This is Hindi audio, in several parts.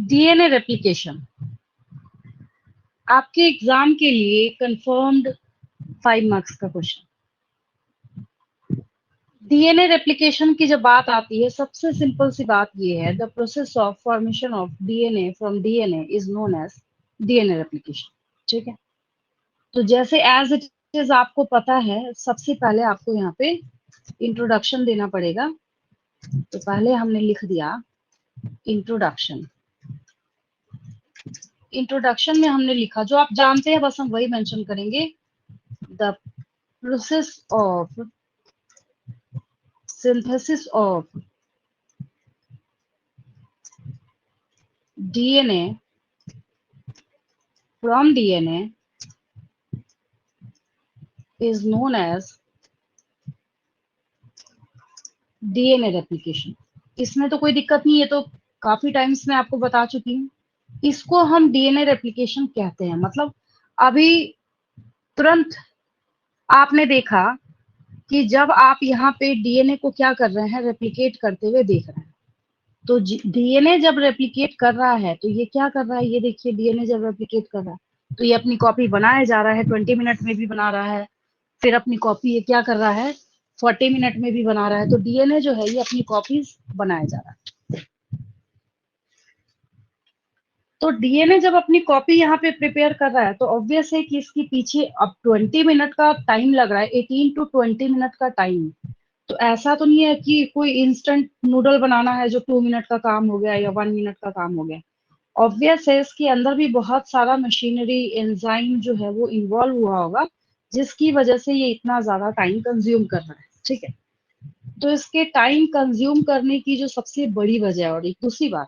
डीएनए रेप्लिकेशन आपके एग्जाम के लिए कंफर्म्ड 5 मार्क्स का क्वेश्चन। डीएनए रेप्लिकेशन की जब बात आती है, सबसे सिंपल सी बात ये है, the process of formation of DNA from DNA is known as DNA replication. ठीक है, तो जैसे एज इट इज आपको पता है, सबसे पहले आपको यहाँ पे इंट्रोडक्शन देना पड़ेगा। तो पहले हमने लिख दिया इंट्रोडक्शन। इंट्रोडक्शन में हमने लिखा जो आप जानते हैं, बस हम वही मेंशन करेंगे। The process of synthesis of DNA from DNA is known as DNA replication. इसमें तो कोई दिक्कत नहीं है, तो काफी टाइम्स मैं आपको बता चुकी हूँ। इसको हम डीएनए रेप्लिकेशन कहते हैं। मतलब अभी तुरंत आपने देखा कि जब आप यहाँ पे डीएनए को क्या कर रहे हैं, रेप्लिकेट करते हुए देख रहे हैं। तो डीएनए जब रेप्लिकेट कर रहा है तो ये क्या कर रहा है, ये देखिए, डीएनए जब रेप्लिकेट कर रहा है तो ये अपनी कॉपी बनाया जा रहा है, 20 मिनट में भी बना रहा है। फिर अपनी कॉपी ये क्या कर रहा है, 40 मिनट में भी बना रहा है। तो डीएनए जो है ये अपनी कॉपीज बनाया जा रहा है। तो डीएनए जब अपनी कॉपी यहाँ पे प्रिपेयर कर रहा है तो ऑब्वियस है कि इसके पीछे अब 20 मिनट का टाइम लग रहा है, 18 टू 20 मिनट का टाइम। तो ऐसा तो नहीं है कि कोई इंस्टेंट नूडल बनाना है जो 2 मिनट का काम हो गया या 1 मिनट का काम हो गया। ऑब्वियस है इसके अंदर भी बहुत सारा मशीनरी एंजाइम जो है वो इन्वॉल्व हुआ होगा, जिसकी वजह से ये इतना ज्यादा टाइम कंज्यूम कर रहा है। ठीक है, तो इसके टाइम कंज्यूम करने की जो सबसे बड़ी वजह है, और एक दूसरी बात,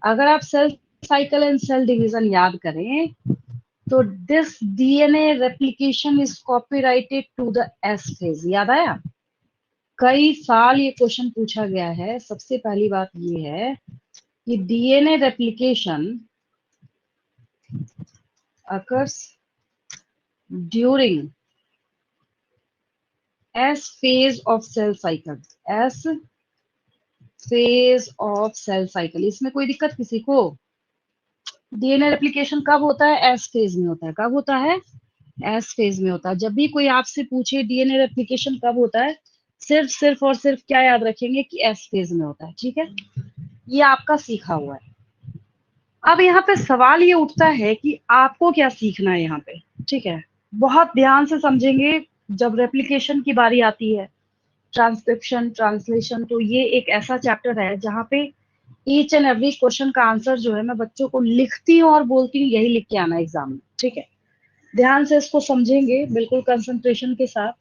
अगर आप cell cycle and cell division याद करें तो this DNA replication is copyrighted to the S phase. याद आया, कई साल ये क्वेश्चन पूछा गया है। सबसे पहली बात ये है कि DNA replication occurs during S phase of cell cycle। S phase of cell cycle, इसमें कोई दिक्कत किसी को? डीएनए रेप्लिकेशन कब होता है? एस फेज में होता है। कब होता है? एस फेज में होता है। जब भी कोई आपसे पूछे डीएनए रेप्लिकेशन कब होता है, सिर्फ और सिर्फ क्या याद रखेंगे कि एस फेज में होता है। ठीक है, ये आपका सीखा हुआ है। अब यहाँ पे सवाल ये उठता है कि आपको क्या सीखना है यहाँ पे। ठीक है, बहुत ध्यान से समझेंगे। जब रेप्लिकेशन की बारी आती है, ट्रांसक्रिप्शन, ट्रांसलेशन, तो ये एक ऐसा चैप्टर है जहाँ पे ईच एंड एवरी क्वेश्चन का आंसर जो है मैं बच्चों को लिखती हूँ और बोलती हूँ यही लिख के आना एग्जाम में। ठीक है, ध्यान से इसको समझेंगे, बिल्कुल कंसंट्रेशन के साथ।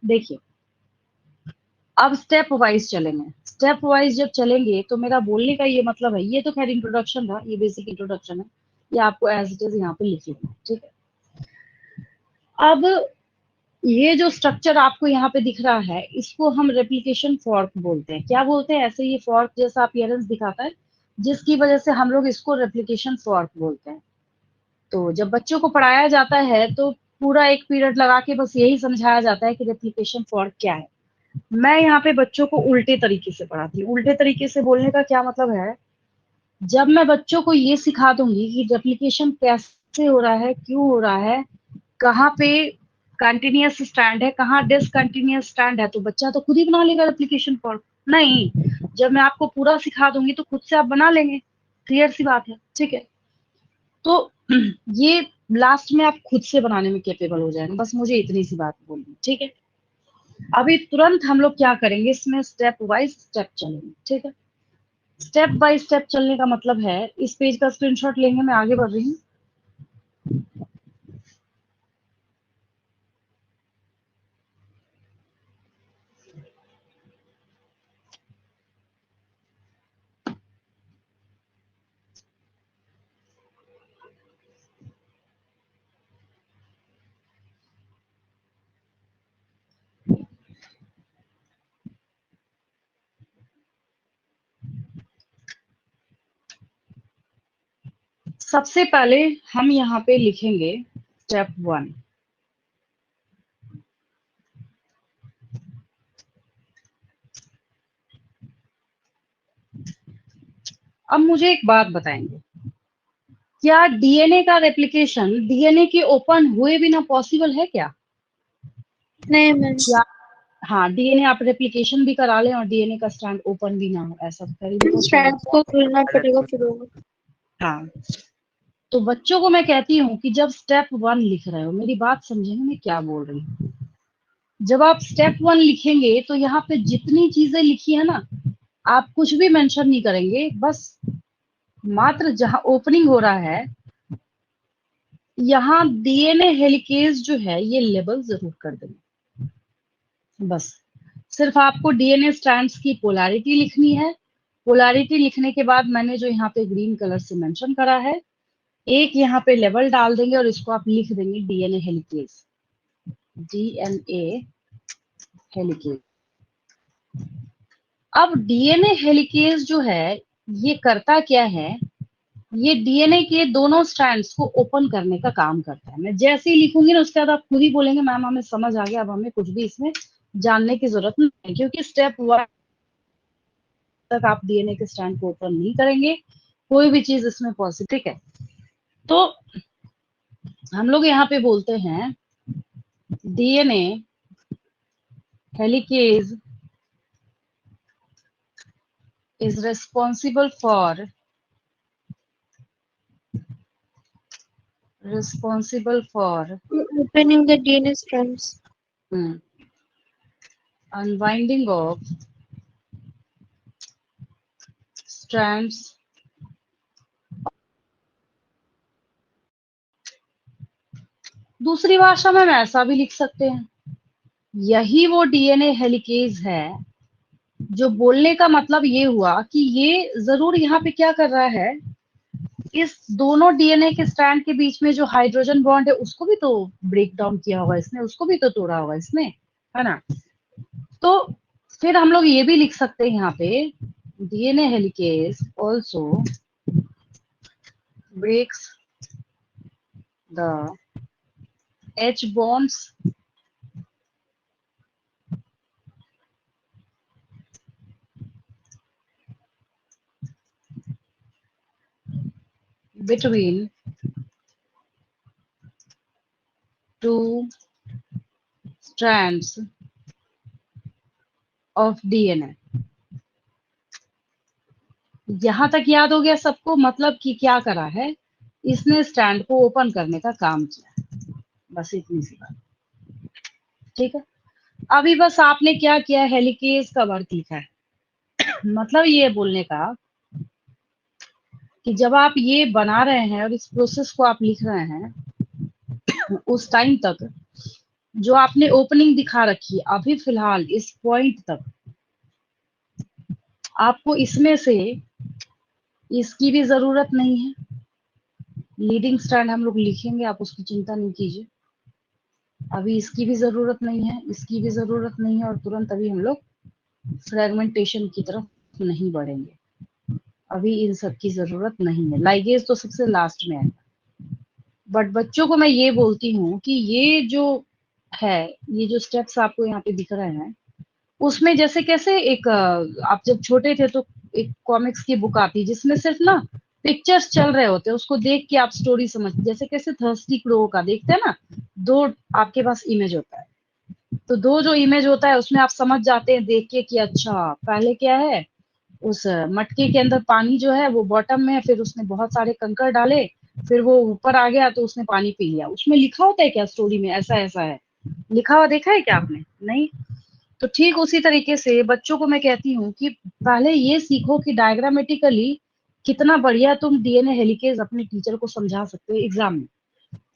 देखिए, अब स्टेप वाइज चलेंगे। स्टेप वाइज जब चलेंगे तो मेरा बोलने का ये मतलब है, ये तो खैर इंट्रोडक्शन था, ये बेसिक इंट्रोडक्शन है, ये आपको एज इट इज यहाँ पे लिख लेना है। ठीक है, अब ये जो स्ट्रक्चर आपको यहाँ पे दिख रहा है, इसको हम रेप्लिकेशन फॉर्क बोलते हैं। क्या बोलते हैं? ऐसे ये फॉर्क जैसा अपीयरेंस दिखाता है, जिसकी वजह से हम लोग इसको रेप्लिकेशन फॉर्क बोलते हैं। तो जब बच्चों को पढ़ाया जाता है तो पूरा एक पीरियड लगा के बस यही समझाया जाता है कि रेप्लिकेशन फॉर्क क्या है। मैं यहाँ पे बच्चों को उल्टे तरीके से पढ़ाती हूँ। उल्टे तरीके से बोलने का क्या मतलब है, जब मैं बच्चों को ये सिखा दूंगी कि रेप्लिकेशन कैसे हो रहा है, क्यों हो रहा है, कहाँ पे कंटिन्यूअस स्टैंड है, कहाँ डिसकंटिन्यूअस स्टैंड है, तो बच्चा तो खुद ही बना लेगा रेप्लिकेशन फॉर्म। नहीं, जब मैं आपको पूरा सिखा दूंगी तो खुद से आप बना लेंगे। क्लियर सी बात है। ठीक है, तो ये लास्ट में आप खुद से बनाने में कैपेबल हो जाएंगे। बस मुझे इतनी सी बात बोलनी। ठीक है, अभी तुरंत हम लोग क्या करेंगे, इसमें स्टेप वाइज स्टेप चलेंगे। ठीक है, स्टेप बाय स्टेप चलने का मतलब है, इस पेज का स्क्रीनशॉट लेंगे, मैं आगे बढ़ रही हूँ। सबसे पहले हम यहाँ पे लिखेंगे स्टेप 1। अब मुझे एक बात बताएंगे, क्या डीएनए का रेप्लिकेशन डीएनए के ओपन हुए बिना पॉसिबल है क्या? नहीं मैम, क्या हाँ, डीएनए आप रेप्लिकेशन भी करा लें और डीएनए का स्ट्रैंड ओपन भी ना हो, ऐसा कर ही तो स्ट्रैंड्स को खोलना पड़ेगा फिर होगा। हाँ, तो बच्चों को मैं कहती हूँ कि जब स्टेप 1 लिख रहे हो, मेरी बात समझेंगे मैं क्या बोल रही हूँ। जब आप स्टेप 1 लिखेंगे तो यहाँ पे जितनी चीजें लिखी है ना, आप कुछ भी मेंशन नहीं करेंगे, बस मात्र जहां ओपनिंग हो रहा है यहाँ डीएनए हेलिकेज जो है ये लेबल जरूर कर देंगे। बस सिर्फ आपको डीएनए स्ट्रैंड्स की पोलैरिटी लिखनी है। पोलैरिटी लिखने के बाद मैंने जो यहाँ पे ग्रीन कलर से मेंशन करा है, एक यहाँ पे लेबल डाल देंगे और इसको आप लिख देंगे डीएनए हेलिकेज, डीएनए हेलिकेज। अब डीएनए हेलिकेज जो है ये करता क्या है, ये डीएनए के दोनों स्ट्रैंड्स को ओपन करने का काम करता है। मैं जैसे ही लिखूंगी ना उसके बाद आप खुद ही बोलेंगे मैम हमें समझ आ गया, अब हमें कुछ भी इसमें जानने की जरूरत नहीं है, क्योंकि स्टेप 1 तक आप डीएनए के स्ट्रैंड को ओपन नहीं करेंगे, कोई भी चीज इसमें पॉसिबल। ठीक है, तो हम लोग यहाँ पे बोलते हैं DNA helicase is responsible for opening the DNA strands. unwinding of strands दूसरी भाषा में हम ऐसा भी लिख सकते हैं, यही वो डीएनए हेलिकेज है। जो बोलने का मतलब ये हुआ कि ये जरूर यहाँ पे क्या कर रहा है, इस दोनों डीएनए के स्ट्रैंड के बीच में जो हाइड्रोजन बॉन्ड है उसको भी तो ब्रेक डाउन किया होगा इसने, उसको भी तो तोड़ा होगा इसने, है ना। तो फिर हम लोग ये भी लिख सकते हैं यहाँ पे DNA helicase also breaks the H bonds between two strands of DNA। यहां तक याद हो गया सबको, मतलब कि क्या करा है इसने, स्ट्रैंड को ओपन करने का काम किया, बस इतनी सी बात। ठीक है, अभी बस आपने क्या किया, हेलिकेज का वर्क लिखा है। मतलब ये बोलने का कि जब आप ये बना रहे हैं और इस प्रोसेस को आप लिख रहे हैं, उस टाइम तक जो आपने ओपनिंग दिखा रखी है अभी फिलहाल इस पॉइंट तक, आपको इसमें से इसकी भी जरूरत नहीं है। लीडिंग स्ट्रैंड हम लोग लिखेंगे, आप उसकी चिंता नहीं कीजिए। अभी इसकी भी जरूरत नहीं है, इसकी भी जरूरत नहीं है, और तुरंत अभी हम लोग फ्रेगमेंटेशन की तरफ नहीं बढ़ेंगे। अभी इन सब की जरूरत नहीं है, लाइगेज तो सबसे लास्ट में है। बट बच्चों को मैं ये बोलती हूँ कि ये जो है, ये जो स्टेप्स आपको यहाँ पे दिख रहे हैं, उसमें जैसे कैसे एक आप जब छोटे थे तो एक कॉमिक्स की बुक आती जिसमें सिर्फ ना पिक्चर्स चल रहे होते हैं, उसको देख के आप स्टोरी समझ, जैसे कैसे थर्स्टी क्रो का देखते हैं ना, दो आपके पास इमेज होता है, तो दो जो इमेज होता है उसमें आप समझ जाते हैं देख के कि अच्छा पहले क्या है, उस मटके के अंदर पानी जो है वो बॉटम में है, फिर उसने बहुत सारे कंकड़ डाले, फिर वो ऊपर आ गया तो उसने पानी पी लिया। उसमें लिखा होता है क्या स्टोरी में ऐसा ऐसा है, लिखा हुआ देखा है क्या आपने? नहीं। तो ठीक उसी तरीके से बच्चों को मैं कहती हूँ कि पहले ये सीखो कि डायग्रामेटिकली कितना बढ़िया तुम डीएनए हेलिकेज अपने टीचर को समझा सकते हो एग्जाम में।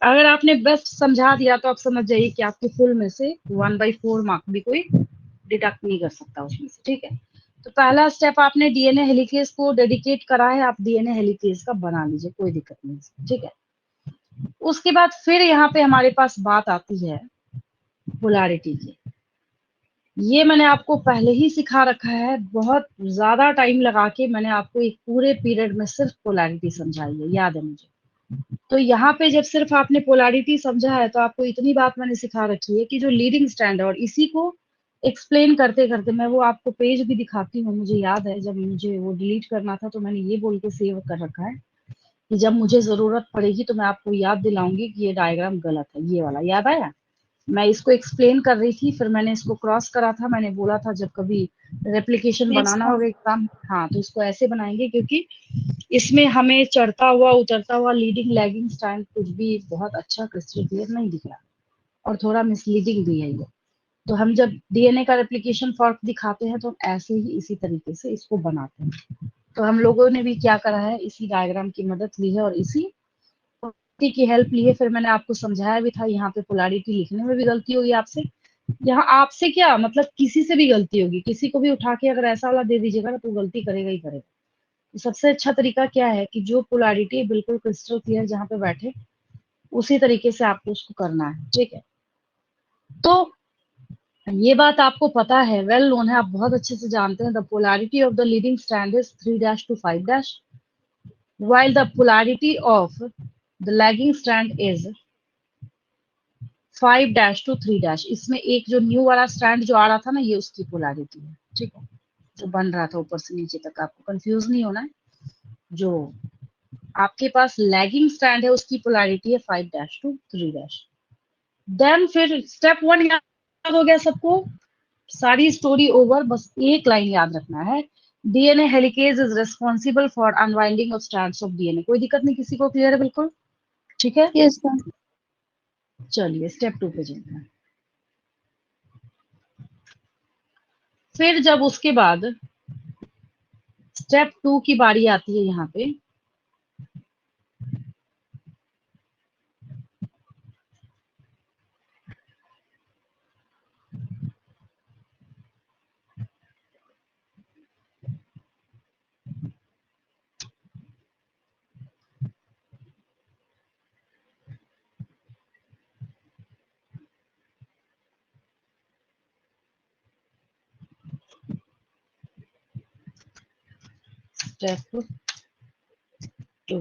अगर आपने बेस्ट समझा दिया तो आप समझ जाइए कि आपके फुल में से 1/4 मार्क भी कोई डिडक्ट नहीं कर सकता उसमें से। ठीक है, तो पहला स्टेप आपने डीएनए हेलिकेज को डेडिकेट करा है, आप डीएनए हेलिकेज का बना लीजिए, कोई दिक्कत नहीं। ठीक है, उसके बाद फिर यहाँ पे हमारे पास बात आती है पोलैरिटी की। ये मैंने आपको पहले ही सिखा रखा है, बहुत ज्यादा टाइम लगा के मैंने आपको एक पूरे पीरियड में सिर्फ पोलैरिटी समझाई है, याद है मुझे। तो यहाँ पे जब सिर्फ आपने पोलैरिटी समझा है तो आपको इतनी बात मैंने सिखा रखी है कि जो लीडिंग स्टैंड है, और इसी को एक्सप्लेन करते करते मैं वो आपको पेज भी दिखाती हूँ। मुझे याद है जब मुझे वो डिलीट करना था तो मैंने ये बोल के सेव कर रखा है कि जब मुझे जरूरत पड़ेगी तो मैं आपको याद दिलाऊंगी कि ये डायग्राम गलत है, ये वाला याद आया। मैं इसको एक्सप्लेन कर रही थी, फिर मैंने इसको क्रॉस करा था, मैंने बोला था जब कभी रेप्लिकेशन Yes, बनाना ma'am. होगा एग्जाम, हाँ तो इसको ऐसे बनाएंगे, क्योंकि इसमें हमें चढ़ता हुआ उतरता हुआ लीडिंग लैगिंग स्टैंड कुछ भी बहुत अच्छा क्रिस्टल क्लियर नहीं दिख रहा, और थोड़ा मिसलीडिंग भी है ये। तो हम जब डीएनए का रेप्लिकेशन फॉर्क दिखाते हैं तो हम ऐसे ही इसी तरीके से इसको बनाते हैं। तो हम लोगों ने भी क्या करा है, इसी डायग्राम की मदद ली है और इसी की हेल्प ली है। फिर मैंने आपको समझाया भी था, यहाँ पे पोलैरिटी लिखने में भी गलती होगी आपसे, यहाँ आपसे क्या मतलब किसी से भी गलती होगी, किसी को भी उठा के अगर ऐसा वाला दे दीजिएगा ना तो गलती करेगा ही करेगा। तो सबसे अच्छा तरीका क्या है कि जो पोलैरिटी बिल्कुल क्रिस्टल क्लियर जहाँ पे बैठे उसी तरीके से आपको उसको करना है, ठीक है। तो ये बात आपको पता है, वेल नोन है, आप बहुत अच्छे से जानते हैं, the polarity of the leading strand is 3' to 5', while the polarity of the lagging strand is 5' to 3'। इसमें एक जो न्यू वाला स्ट्रैंड जो आ रहा था ना, ये उसकी पोलैरिटी है, ठीक है, जो बन रहा था ऊपर से नीचे तक, आपको कंफ्यूज नहीं होना है। जो आपके पास लैगिंग स्ट्रैंड है उसकी पोलैरिटी है 5' to 3'। देन फिर स्टेप 1 याद हो गया सबको, सारी स्टोरी ओवर, बस एक लाइन याद रखना है, DNA helicase is responsible for unwinding of strands of DNA. कोई दिक्कत नहीं, किसी को क्लियर है बिल्कुल, ठीक है। Yes, ma'am. चलिए स्टेप 2 पे चलते हैं। फिर जब उसके बाद स्टेप 2 की बारी आती है यहाँ पे, स्टेप 2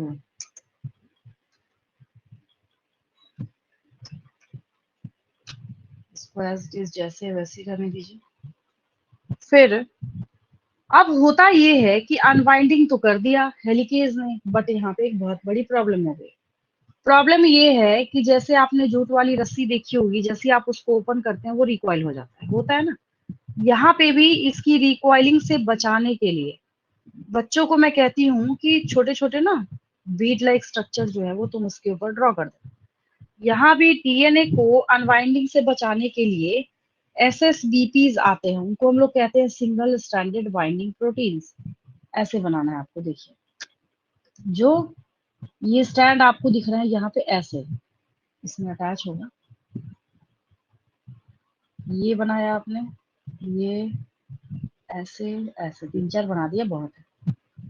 इसको एज इट इज जैसे वैसे करने दीजिए। फिर अब होता ये है कि अनवाइंडिंग तो कर दिया हेलिकेज ने, बट यहाँ पे एक बहुत बड़ी प्रॉब्लम हो गई। प्रॉब्लम ये है कि जैसे आपने जूट वाली रस्सी देखी होगी, जैसे आप उसको ओपन करते हैं वो रिकॉइल हो जाता है, होता है ना। यहाँ पे भी इसकी रिकॉइलिंग से बचाने के लिए बच्चों को मैं कहती हूँ कि छोटे छोटे ना बीट लाइक स्ट्रक्चर जो है वो तुम उसके ऊपर ड्रॉ कर दो। यहाँ भी डीएनए को अनवाइंडिंग से बचाने के लिए एसएसबीपीज आते हैं, उनको हम लोग कहते हैं सिंगल स्ट्रैंडेड बाइंडिंग प्रोटीन्स। ऐसे बनाना है आपको, देखिए जो ये स्टैंड आपको दिख रहा है यहाँ पे ऐसे इसमें अटैच होगा, ये बनाया आपने, ये ऐसे ऐसे 3-4 बना दिया, बहुत है,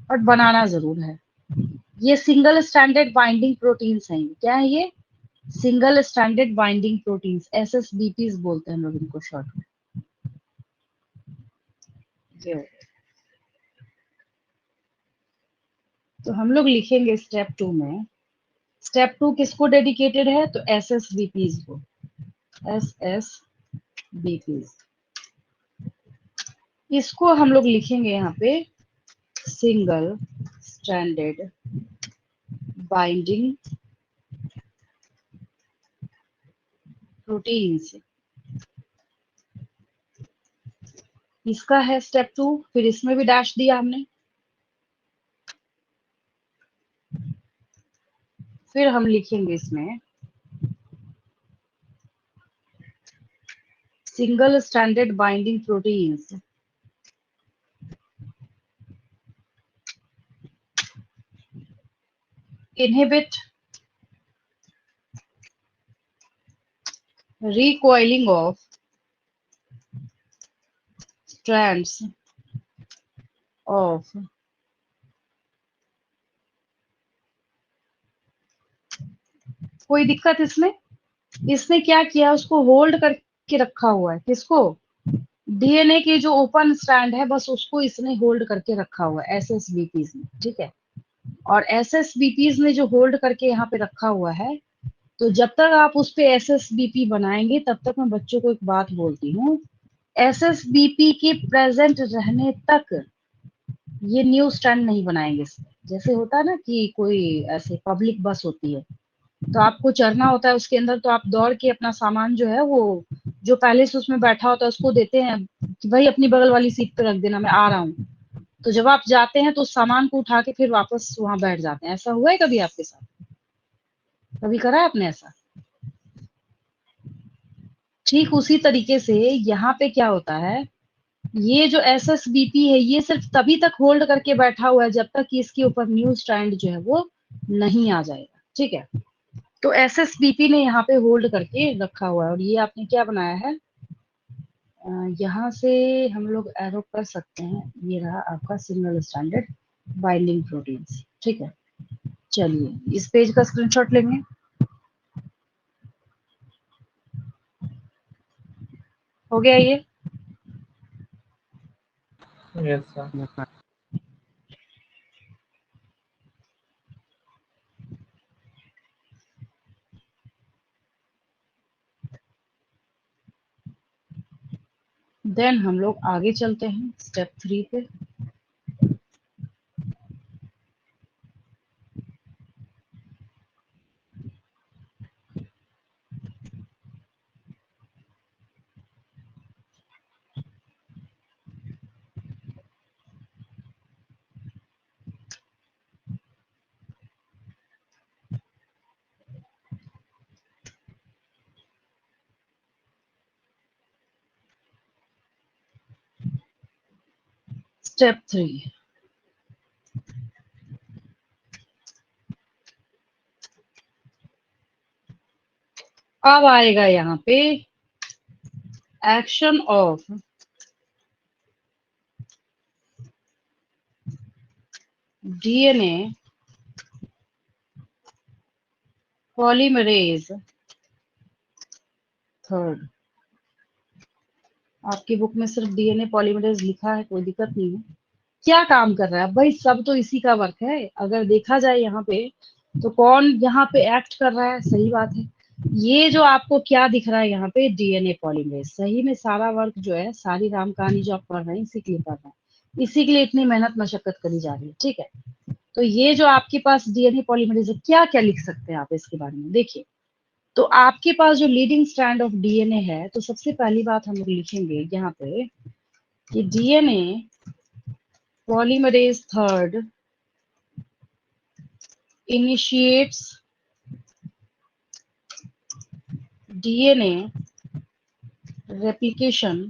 बट बनाना जरूर है। ये सिंगल स्टैंडर्ड बाइंडिंग प्रोटीन्स हैं, क्या है ये, सिंगल स्टैंडर्ड बाइंडिंग प्रोटीन्स, एसएसबीपीज बोलते हैं हम लोग इनको शॉर्ट में। तो हम लोग लिखेंगे स्टेप 2 में, स्टेप 2 किसको डेडिकेटेड है, तो एसएसबीपीज को, एसएसबीपीज, इसको हम लोग लिखेंगे यहाँ पे सिंगल स्ट्रैंडेड बाइंडिंग प्रोटीन्स, इसका है स्टेप 2। फिर इसमें भी डैश दिया हमने, फिर हम लिखेंगे इसमें single stranded binding proteins inhibit recoiling of strands of कोई दिक्कत इसमें, इसने क्या किया, उसको होल्ड करके रखा हुआ है, किसको, डीएनए के जो ओपन स्ट्रैंड है बस उसको इसने होल्ड करके रखा हुआ है एसएसबीपीज ने, ठीक है। और एसएसबीपीज ने जो होल्ड करके यहाँ पे रखा हुआ है, तो जब तक आप उस पे एसएसबीपी बनाएंगे तब तक मैं बच्चों को एक बात बोलती हूँ, एसएसबीपी के प्रेजेंट रहने तक ये न्यू स्ट्रैंड नहीं बनाएंगे इसमें, जैसे होता है ना कि कोई ऐसे पब्लिक बस होती है, तो आपको चढ़ना होता है उसके अंदर, तो आप दौड़ के अपना सामान जो है वो जो पहले से उसमें बैठा होता है उसको देते हैं कि भाई अपनी बगल वाली सीट पे रख देना, मैं आ रहा हूँ। तो जब आप जाते हैं तो उस सामान को उठा के फिर वापस वहां बैठ जाते हैं। ऐसा हुआ है कभी आपके साथ? कभी करा है आपने ऐसा? ठीक उसी तरीके से यहाँ पे क्या होता है, ये जो एसएसबीपी है ये सिर्फ तभी तक होल्ड करके बैठा हुआ है जब तक कि इसके ऊपर न्यू स्टैंड जो है वो नहीं आ जाएगा। ठीक है, तो एसएसबीपी ने यहाँ पे होल्ड करके रखा हुआ है। और ये आपने क्या बनाया है, यहाँ से हम लोग एरो कर सकते हैं, ये रहा आपका सिंगल स्टैंडर्ड बाइंडिंग प्रोटीन्स। ठीक है, चलिए इस पेज का स्क्रीनशॉट लेंगे। हो गया ये? Yes sir. देन हम लोग आगे चलते हैं स्टेप 3 पे। स्टेप 3, अब आएगा यहाँ पे action of DNA polymerase third. आपकी बुक में सिर्फ डीएनए पॉलीमरेज लिखा है, कोई दिक्कत नहीं है। क्या काम कर रहा है भाई, सब तो इसी का वर्क है। अगर देखा जाए यहाँ पे तो कौन यहाँ पे एक्ट कर रहा है, सही बात है। ये जो आपको क्या दिख रहा है यहाँ पे, डीएनए पॉलीमरेज। सही में सारा वर्क जो है, सारी राम कहानी जो आप पढ़ रहे हैं इसी के लिए पढ़ रहे हैं, इसी के लिए इतनी मेहनत मशक्कत करी जा रही है। ठीक है, तो ये जो आपके पास डीएनए पॉलीमरेज है, क्या क्या लिख सकते हैं आप इसके बारे में? देखिए, तो आपके पास जो लीडिंग स्ट्रैंड ऑफ डीएनए है, तो सबसे पहली बात हम लोग लिखेंगे यहाँ पे कि DNA polymerase third initiates DNA replication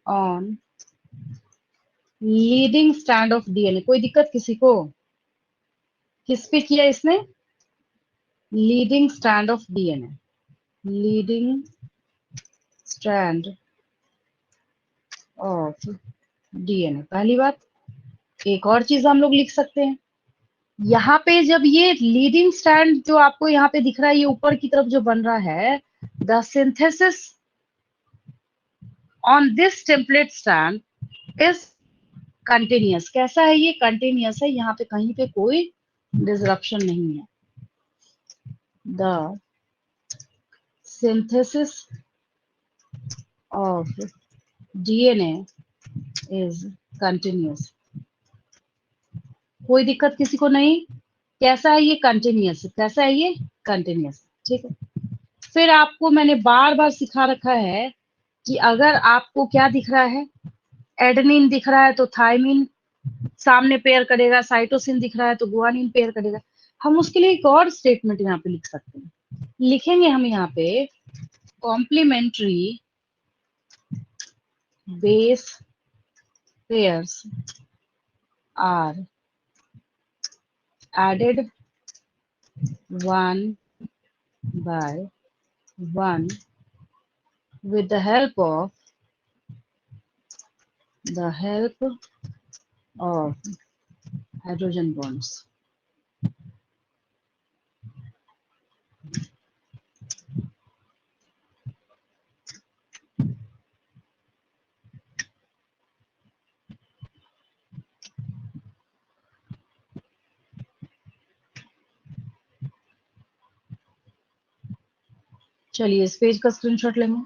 on leading strand of DNA। कोई दिक्कत किसी को? किस पे किया इसने? Leading strand of DNA, leading strand of DNA, पहली बात। एक और चीज हम लोग लिख सकते हैं यहाँ पे, जब ये लीडिंग स्ट्रैंड जो आपको यहाँ पे दिख रहा है, ये ऊपर की तरफ जो बन रहा है, the synthesis on this template strand is continuous. कैसा है ये? कंटिन्यूअस है, यहाँ पे कहीं पे कोई डिसरप्शन नहीं है। The synthesis of DNA is continuous. कोई दिक्कत किसी को नहीं? कैसा है ये? कंटिन्यूअस। कैसा है ये? कंटिन्यूअस। ठीक है, फिर आपको मैंने बार बार सिखा रखा है कि अगर आपको क्या दिख रहा है, एडेनिन दिख रहा है तो थायमिन सामने पेयर करेगा, साइटोसिन दिख रहा है तो गुआनिन पेयर करेगा। हम उसके लिए एक और स्टेटमेंट यहाँ पे लिख सकते हैं। लिखेंगे हम यहाँ पे complementary base pairs are added one by one with the help of hydrogen bonds। चलिए इस पेज का स्क्रीनशॉट लेंगे।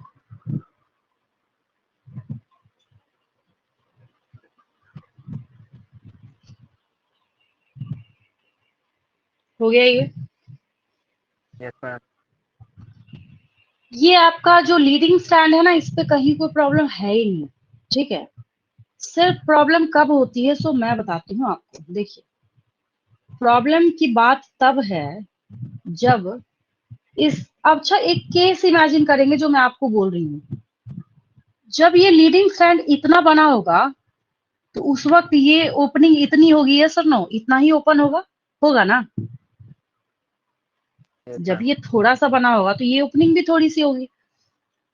हो गया ये। Yes ma'am. ये आपका जो लीडिंग स्टैंड है ना, इस पे कहीं कोई प्रॉब्लम है ही नहीं, ठीक है। सिर्फ प्रॉब्लम कब होती है सो मैं बताती हूँ आपको। देखिए, प्रॉब्लम की बात तब है जब इस, अच्छा एक केस इमेजिन करेंगे जो मैं आपको बोल रही हूँ। जब ये लीडिंग स्टैंड इतना बना होगा तो उस वक्त ये ओपनिंग इतनी होगी, यस और नो, इतना ही ओपन होगा, होगा ना। यस जब मैम। ये थोड़ा सा बना होगा तो ये ओपनिंग भी थोड़ी सी होगी।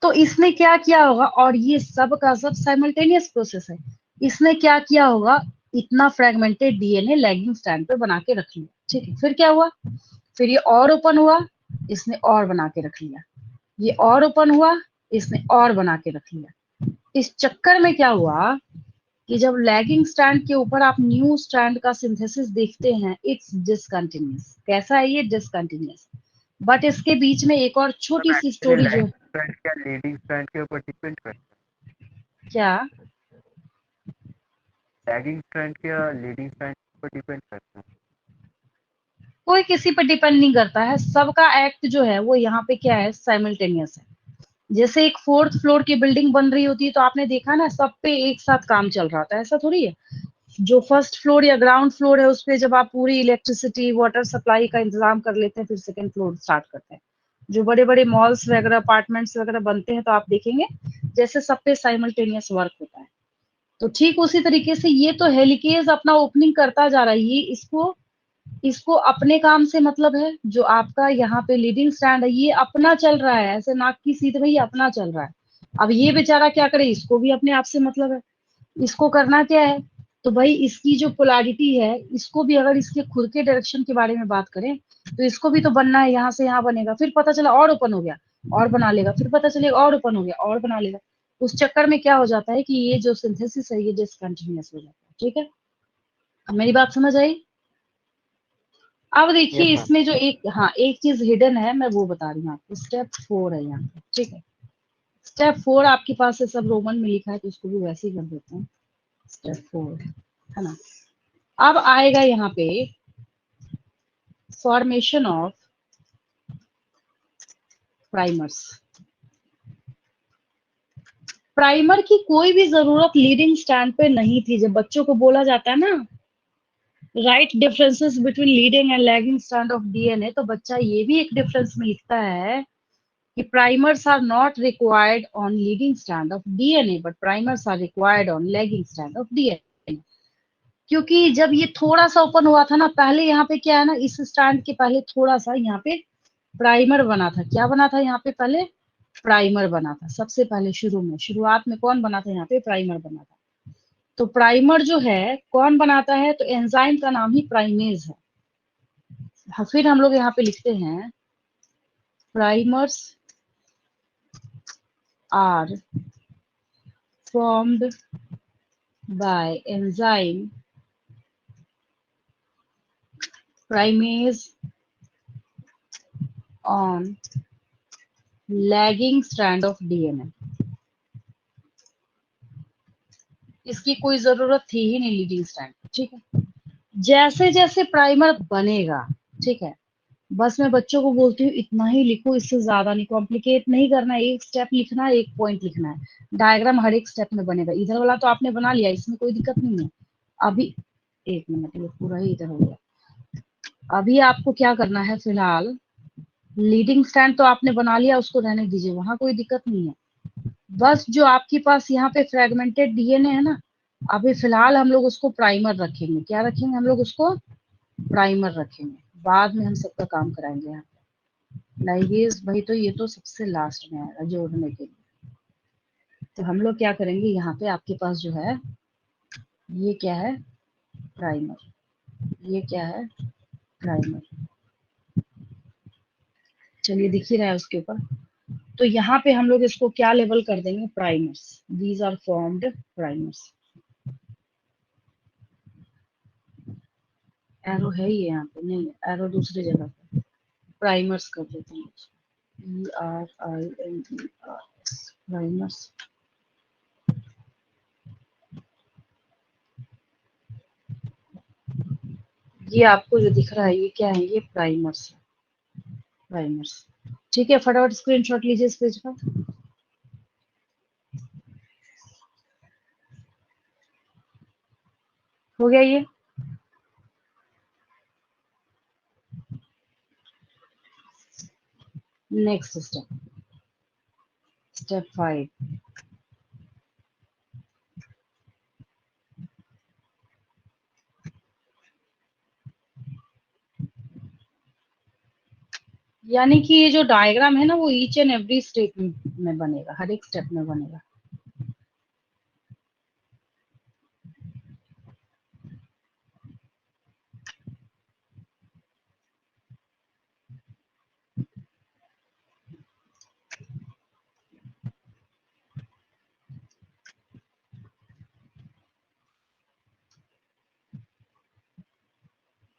तो इसने क्या किया होगा, और ये सब का सब साइमल्टेनियस प्रोसेस है। इसने क्या किया होगा, इतना फ्रेगमेंटेड डीएनए लैगिंग स्टैंड पे बना के रख लिया, ठीक है। फिर क्या हुआ, फिर ये और ओपन हुआ, इसने और बना के रख लिया, ये और ओपन हुआ, इसने और बना के रख लिया। इस चक्कर में क्या हुआ कि जब लैगिंग स्ट्रैंड के ऊपर आप न्यू स्ट्रैंड का सिंथेसिस देखते हैं, इट्स डिसकंटिन्यूअस। कैसा है ये, डिसकंटिन्यूअस। बट इसके बीच में एक और छोटी सी एक्चुअली स्टोरी जो, लैगिंग स्ट्रैंड क्या लीडिंग स्ट्रैंड के ऊपर डिपेंड करता क्या, है? लैगिंग स्ट्रैंड क्या लीडिंग स्ट्रैंड के ऊपर डिपेंड करता है? कोई किसी पर डिपेंड नहीं करता है, सबका एक्ट जो है वो यहाँ पे क्या है, साइमल्टेनियस है। जैसे एक फोर्थ फ्लोर की बिल्डिंग बन रही होती है तो आपने देखा ना, सब पे एक साथ काम चल रहा था, ऐसा थोड़ी है। जो फर्स्ट फ्लोर या ग्राउंड फ्लोर है उस पे जब आप पूरी इलेक्ट्रिसिटी वाटर सप्लाई का इंतजाम कर लेते हैं, फिर सेकंड फ्लोर स्टार्ट करते हैं। जो बड़े बड़े मॉल्स वगैरह अपार्टमेंट्स वगैरह बनते हैं तो आप देखेंगे जैसे सब पे साइमल्टेनियस वर्क होता है। तो ठीक उसी तरीके से ये तो हेलिकेज अपना ओपनिंग करता जा रहा है, ये इसको इसको अपने काम से मतलब है। जो आपका यहाँ पे लीडिंग स्टैंड है ये अपना चल रहा है, ऐसे नाक की सीध में ये अपना चल रहा है। अब ये बेचारा क्या करे, इसको भी अपने आप से मतलब है। इसको करना क्या है, तो भाई इसकी जो पोलैरिटी है, इसको भी अगर इसके खुद के डायरेक्शन के बारे में बात करें तो इसको भी तो बनना है, यहाँ से यहाँ बनेगा, फिर पता चला और ओपन हो गया और बना लेगा, फिर पता चलेगा और ओपन हो गया और बना लेगा। उस चक्कर में क्या हो जाता है कि ये जो सिंथेसिस है ये डिसकंटिन्यूअस हो जाता है, ठीक है। अब मेरी बात समझ आई। अब देखिए यस मैम। इसमें जो एक, हाँ एक चीज हिडन है, मैं वो बता रही हूँ आपको। स्टेप 4 है यहाँ पे, ठीक है। स्टेप 4 आपके पास है, सब रोमन में लिखा है तो उसको भी वैसे ही कर देते हैं। स्टेप 4 है ना। अब आएगा यहाँ पे फॉर्मेशन ऑफ प्राइमर्स। प्राइमर की कोई भी जरूरत लीडिंग स्टैंड पे नहीं थी। जब बच्चों को बोला जाता है ना, right differences between leading and lagging stand of DNA, तो बच्चा ये भी एक डिफरेंस में लिखता है कि primers are not required on leading strand of DNA but primers are required on lagging strand of DNA। क्योंकि जब ये थोड़ा सा ओपन हुआ था ना, पहले यहाँ पे क्या है ना, इस स्टैंड के पहले थोड़ा सा यहाँ पे प्राइमर बना था। क्या बना था यहाँ पे पहले, प्राइमर बना था। सबसे पहले शुरू में, शुरुआत में कौन बना था यहाँ पे, प्राइमर बना था। तो प्राइमर जो है कौन बनाता है, तो एंजाइम का नाम ही प्राइमेज है। फिर हम लोग यहाँ पे लिखते हैं primers are formed by enzyme primase on lagging strand of DNA। इसकी कोई जरूरत थी ही नहीं लीडिंग स्ट्रैंड, ठीक है। जैसे जैसे प्राइमर बनेगा, ठीक है, बस मैं बच्चों को बोलती हूँ इतना ही लिखो, इससे ज्यादा नहीं, कॉम्प्लिकेट नहीं करना है। एक स्टेप लिखना है, एक पॉइंट लिखना है, डायग्राम हर एक स्टेप में बनेगा। इधर वाला तो आपने बना लिया, इसमें कोई दिक्कत नहीं है। अभी एक मिनट, ये पूरा ही इधर हो गया। अभी आपको क्या करना है, फिलहाल लीडिंग स्टैंड तो आपने बना लिया, उसको रहने दीजिए, वहां कोई दिक्कत नहीं है। बस जो आपके पास यहाँ पे फ्रेगमेंटेड डीएनए है ना, अभी फिलहाल हम लोग उसको प्राइमर रखेंगे। क्या रखेंगे हम लोग उसको, प्राइमर रखेंगे। बाद में हम सबका काम कराएंगे यहाँ पे। लाइगेज भाई तो ये तो सबसे लास्ट में आएगा जोड़ने के लिए। तो हम लोग क्या करेंगे, यहाँ पे आपके पास जो है ये क्या है, प्राइमर, ये क्या है, प्राइमर। चलिए दिख ही रहा है उसके ऊपर। तो यहाँ पे हम लोग इसको क्या लेवल कर देंगे, primers. These are formed primers. Arrow है ये यहाँ पे, नहीं एरो दूसरी जगह पे, प्राइमर्स कर देते हैं। PRIMERS, primers. ये आपको जो दिख रहा है ये क्या है, ये प्राइमर्स है, प्राइमर्स। ठीक है, फटाफट स्क्रीनशॉट लीजिए इस पेज का। हो गया ये। Next step, step 5। यानी कि ये जो डायग्राम है ना वो ईच एंड एवरी स्टेप में बनेगा, हर एक स्टेप में बनेगा।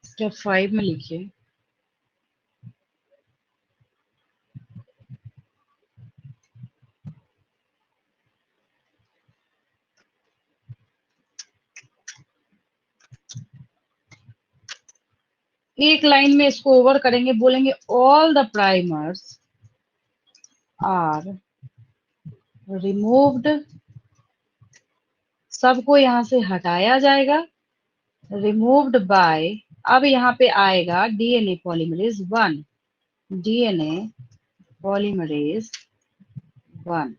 स्टेप 5 में लिखिए एक लाइन में इसको ओवर करेंगे, बोलेंगे all the primers are removed, सबको यहां से हटाया जाएगा, रिमूव्ड बाय, अब यहाँ पे आएगा DNA polymerase 1, DNA polymerase 1,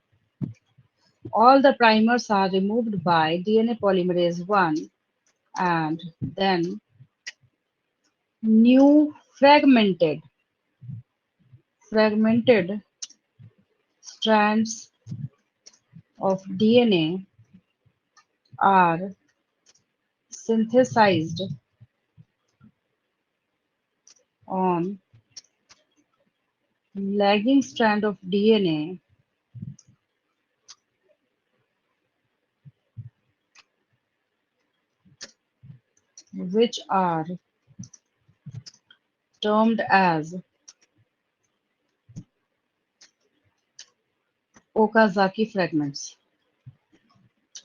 all the primers are removed by DNA polymerase 1 and then new fragmented strands of DNA are synthesized on lagging strand of DNA which are termed as Okazaki fragments।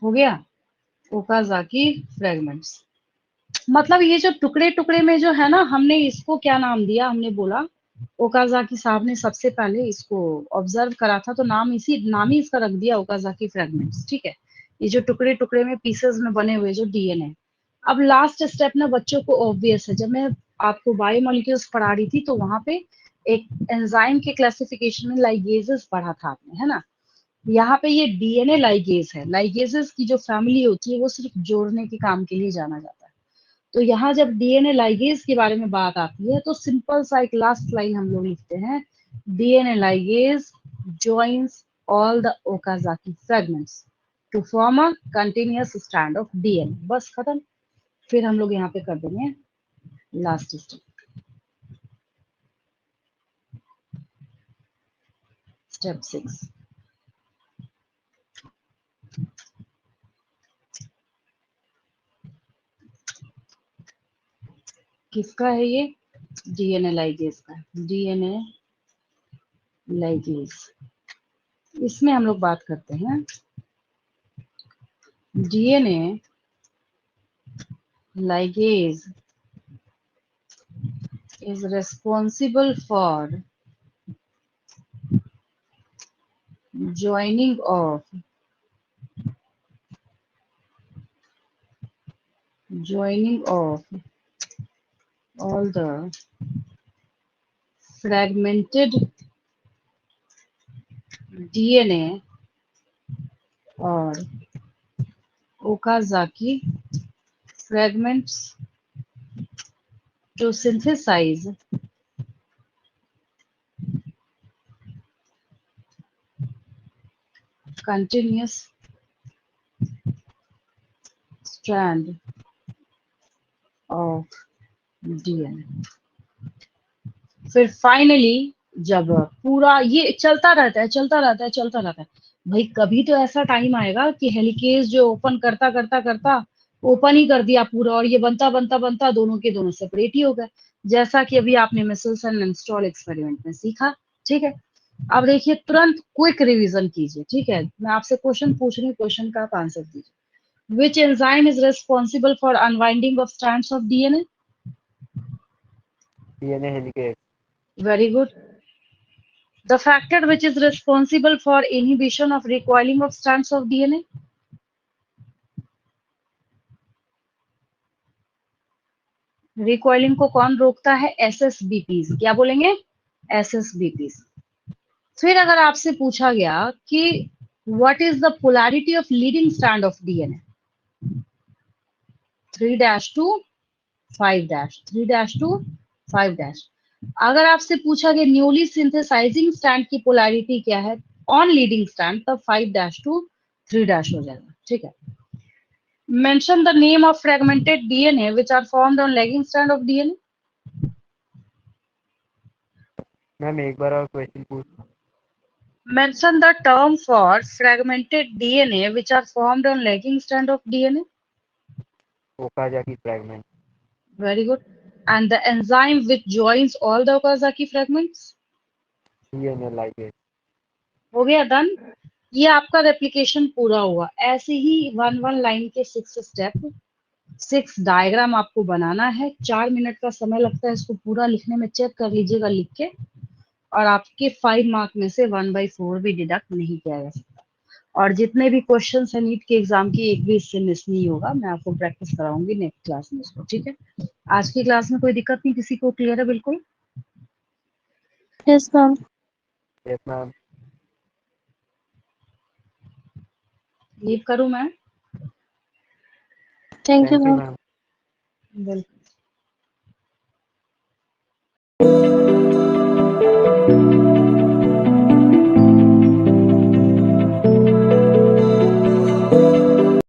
हो गया, ओकाजाकी फ्रेगमेंट्स। मतलब ये जो टुकड़े टुकड़े में जो है ना, हमने इसको क्या नाम दिया, हमने बोला ओकाजाकी साहब ने सबसे पहले इसको ऑब्जर्व करा था तो नाम ही इसका रख दिया ओकाजाकी फ्रेगमेंट्स। ठीक है, ये जो टुकड़े टुकड़े में पीसेस में बने हुए जो डीएनए। अब लास्ट स्टेप ना बच्चों को ऑब्वियस है, जब मैं आपको बायोमोलिक्यूल्स पढ़ा रही थी तो वहां पे एक एंजाइम के क्लासिफिकेशन में लाइगेजेस पढ़ा था आपने, है ना। यहाँ पे ये डीएनए लाइगेज है। लाइगेजेस की जो फैमिली होती है वो सिर्फ जोड़ने के काम के लिए जाना जाता है। तो यहाँ जब डीएनए लाइगेज के बारे में बात आती है तो सिंपल सा एक लास्ट लाइन हम लोग लिखते हैं, DNA ligase joins all the Okazaki fragments to form a continuous strand of DNA। बस खत्म। फिर हम लोग यहाँ पे कर देंगे लास्ट स्टेप, स्टेप 6। किसका है ये, डीएनए लाइगेज का, डीएनए लाइगेज। इसमें हम लोग बात करते हैं DNA ligase is responsible for joining of all the fragmented DNA और Okazaki fragments to synthesize continuous strand of DNA। फिर फाइनली जब पूरा ये चलता रहता है भाई, कभी तो ऐसा टाइम आएगा कि हेलिकेज जो ओपन करता करता करता ओपन ही कर दिया पूरा और ये बनता बनता बनता दोनों के दोनों सेपरेट ही हो गए, जैसा कि अभी आपने मिसेल्सन एंस्टॉल एक्सपेरिमेंट में सीखा। ठीक है, अब देखिए तुरंत क्विक रिवीजन कीजिए। ठीक है, मैं आपसे क्वेश्चन पूछ रही हूँ, क्वेश्चन का आप आंसर दीजिए। Which enzyme is responsible for unwinding of strands of DNA? DNA helicase. Very good. The factor which is responsible for inhibition of recoiling of strands of DNA. Recoiling को कौन रोकता है? SSBPs. क्या बोलेंगे? SSBPs. फिर अगर आपसे पूछा गया कि what is the polarity of leading strand of DNA? 3' to 5', 3' to 5'. अगर आपसे पूछा गया न्यूली सिंथेसाइजिंग स्ट्रैंड की पोलैरिटी क्या है ऑन लीडिंग स्ट्रैंड, तब 5' to 3' हो जाएगा. ठीक है. Mention the name of fragmented DNA which are formed on lagging strand of DNA. Ma'am एक बार और क्वेश्चन पूछ. Mention the term for fragmented DNA which are formed on lagging strand of DNA. Okazaki fragment. Very good. And the enzyme which joins all the Okazaki fragments. DNA ligase. हो गया डन. ये आपका रेप्लिकेशन पूरा हुआ. ऐसे ही वन लाइन के 6 स्टेप 6 डायग्राम आपको बनाना है. 4 मिनट का समय लगता है इसको पूरा लिखने में. चेक कर लीजिएगा लिख के. और आपके 5 मार्क में से 1/4 भी डिडक्ट नहीं किया जा सकता. और जितने भी क्वेश्चन है नीट के एग्जाम की एक भी इससे मिस नहीं होगा. मैं आपको प्रैक्टिस कराऊंगी नेक्स्ट क्लास में इसको. ठीक है. आज की क्लास में कोई दिक्कत नहीं, किसी को क्लियर है बिल्कुल? Yes, ma'am. Yes ma'am. Leave करूं मैं? Thank you, Thank you ma'am. Ma'am. बिल्कुल.